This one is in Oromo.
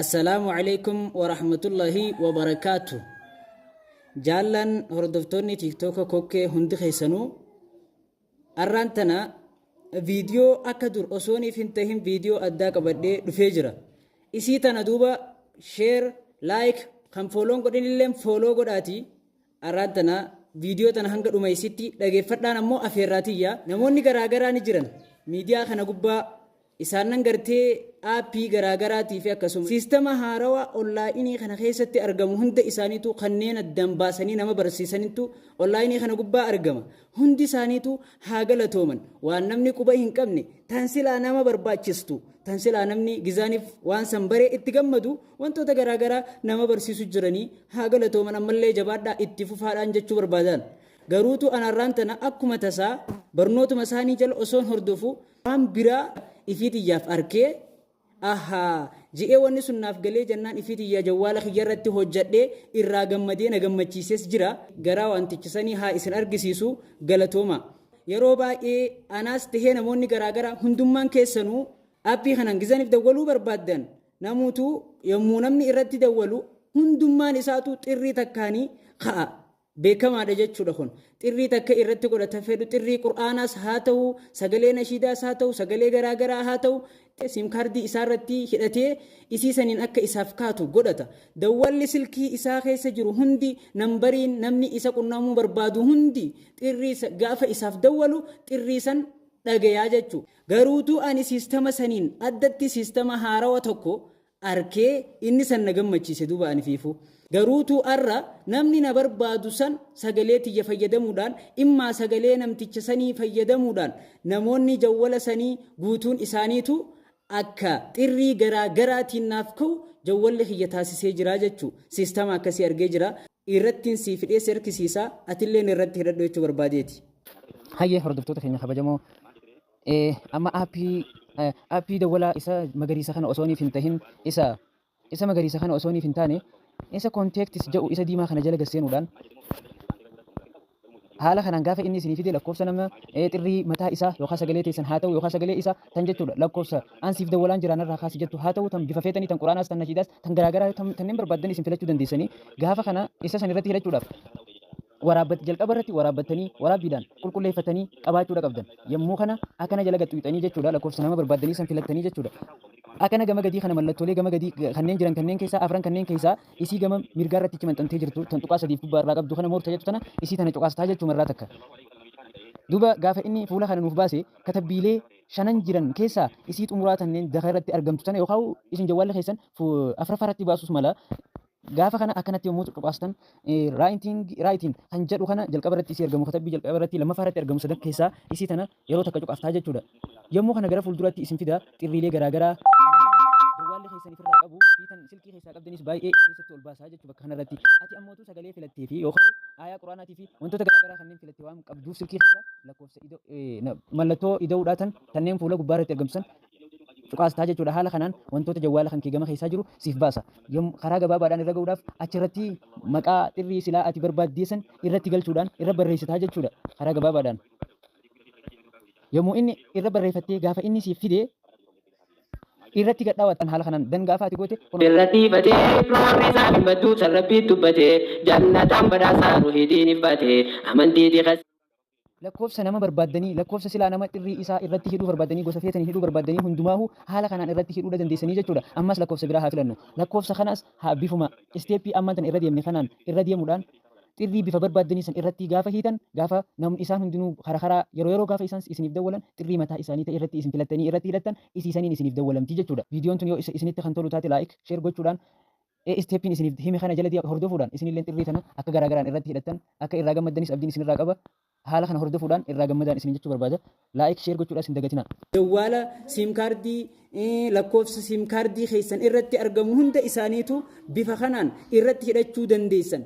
السلام عليكم ورحمة الله وبركاته. جالن هردفتوني تيك توك كوكي هندي خيسنو أرانتنا فيديو أكدر أصوني فينتهم فيديو أداك بدي دفجرة إسيتنا دوبا شير لايك كم فولون قدين اللي فولو قداتي أرانتنا فيديو تنهنگ رميسيتي لغي فتنا نمو أفيراتي نموني غراغراني جرن ميديا خنا قبا isaanan gartee aappii garaagaraatiif akkasuma siistama haarawaa onlaayinii kana keessatti argamu hunda isaaniitu kanneen addaan baasanii nama barsiisanitu onlaayinii kana gubbaa argama. Hundi isaaniitu haa galatooman. Waan namni quba hin qabne tan silaa nama barbaachistu tan silaa namni gizaaniif waan san baree itti gammadu wantoota garaagaraa nama barsiisu jiranii haa galatooman ammallee jabaadhaa itti fufaadhaan jechuu barbaadan. Garuutu anarraan tana akkuma tasaa barnootuma isaanii jala osoon hordofu waan biraa ifitiyyaaf arkee ji'ee wanni sunnaaf galee jannaan ifitiyyaa jawwaala kiyyarratti hojjadhee irraa gammadee na gammachiises jira. Garaa wantichisanii haa isin argisiisu galatooma. Yeroo baay'ee anaas tahee namoonni garaagaraa hundummaan keessanuu aappii kanaan gizaniif dawwaluu barbaaddan namuutu yommuu namni irratti dawwalu hundummaan isaatu xirrii takkaanii ka'a. beekamaadha jechuudha kun xirrii takka irratti godhata fedhu xirrii qur'aanaas haa ta'u sagalee nashiidaas haa ta'u sagalee garaagaraa haa ta'u sim kaardii isaa irratti hidhatee isii saniin akka isaaf kaatu godhata. Dawwalli silkii isaa keessa jiru hundi nambariin namni isa qunnamuu barbaadu hundi xirrii gaafa isaaf dawwalu xirrii san dhagayaa jechuudha. Garuutuu ani siistama saniin addatti siistama haarawa tokko arkee inni san na gammachiise duuba ani fiifu. Garuutu arra namni na barbaadu san sagalee tiyya fayyadamuudhaan immaa sagalee namticha sanii fayyadamuudhaan namoonni jawwala sanii guutuun isaaniitu akka xirrii garaagaraatiin naaf ka'u jawwalli kiyya taasisee jira jechuu siistama akkasii argee jira. Irrattiin sii fidhee sirkisiisaa atilleen irratti hidhadhu jechuu barbaadeeti. Hayyee hordoftoota keenya kabajamoo amma aappii dawwalaa isa magariisa kana osooniif hin tahin isa magariisa kana osooniif hin taane isa konteektis jedhu isa diimaa kana jala gasseenuudhaan haala kanaan gaafa inni isinii fide lakkoofsa nama xirrii mataa isaa yookaan sagalee teessan haa ta'u yookaan sagalee isaa tan jechuudha lakkoofsa ansiif dawwalaan jiraanarraa kaasi jettu haa ta'u tan bifa feetanii tan quraanaas tan nashiidaas tan garaagaraa kanneen barbaaddan isin filachuu dandeessanii gaafa kana isa san irratti hidhachuudhaaf jalqaba irratti waraabbattanii waraabbiidhaan qulqulleeffatanii qabaachuudha qabdan yommuu kana akkana jala gaxxuuxanii jechuudha lakkoofsa nama barbaaddanii san filattanii jechuudha. Akkana gama gadii kana mallattoolee gama gadii kanneen jiran kanneen keessaa afran kanneen keessaa isii gama mirgaa irratti cimanxantee jirtu tan tuqaa sadiif gubbaa irraa qabdu kana moorta jettu tana isii tana cuqaastaa jechuu marraa takka. Duuba gaafa inni fuula kana nuuf baase katabbiilee shanan jiran keessaa isii xumuraa tanneen daka irratti argamtu tana yookaan isin jawwaalla keessan afraffaa irratti baasus mala gaafa kana akkanatti yommuu cuqaastan raayitiin kan jedhu kana jalqaba irratti isii argamu katabbii jalqaba irratti lammaffaa irratti argamu sadan keessaa isii tana yeroo takka cuqaastaa jechuudha. Yommuu kana gara fuulduratti isin fida xirriilee garaagaraa dawwaallee keessaniif irraa qabu fiitan silkii keessaa qabdanis baay'ee keessatti ol baasaa jechuudha bakka kanarratti ati ammootu sagalee filattee fi yookaan aayaa quraanaatii fi wantoota garaagaraa kanneen filattee waan qabduuf silkii keessaa lakkoofsa mallattoo ida'uudhaatan kanneen fuula gubbaa irratti argamsan cuqaastaa jechuudha. Haala kanaan wantoota jawwaala kan kee gama keessaa jiru siif baasa. Karaa gabaabaadhaan irra ga'uudhaaf achirratti maqaa xirrii silaa ati barbaaddeessan irratti galchuudhaan irra barreessitaa jechuudha. Karaa gabaabaadhaan yommuu inni irra barreeffattee gaafa inni siif fide irratti gadhaawatan haala kanaan dan gaafa ati goote irratti fatee firoorri isaa himmatu sarrabbii dubbatee jannataan badhaasaa ruhiitiin iffatee amantii dhiqas. Lakkoofsa nama barbaaddanii lakkoofsa silaa nama xirrii isaa irratti hidhuu barbaaddanii gosa feetanii hidhuu barbaaddanii hundumaahu haala kanaan irratti hidhuu dandeessanii jechuudha. Ammas lakkoofsa biraa haa filannu. Lakkoofsa kanas bifuma isteeppii ammaan tan irra deemne kanaan irra deemuudhaan xirrii bifa barbaaddanii san irratti gaafa hiitan gaafa namni isaan hundinuu karaa yeroo gaafa isaan isiniif dawwalan xirrii mataa isaanii ta'e irratti isin filattanii irratti hidhattan isiisaniin isiniif dawwalamti jechuudha. Viidiyoon tun yoo isinitti kan tolu taate laayik sheer gochuudhaan isteeppiin isiniif hime kana jalatti hordofuudhaan isinillee xirrii tana akka garaagaraan irratti hidhattan akka irraa gammaddanis abdiin isinirraa qaba. Haala kana hordofuudhaan irraa gammadaan isin jechuu barbaada. Laayik sheer gochuudhaan isin dagatina. Jawwaala siim kaardii lakkoofsa siim kaardii keessan irratti argamu hunda isaaniitu bifa kanaan irratti hidhachuu dandeessan.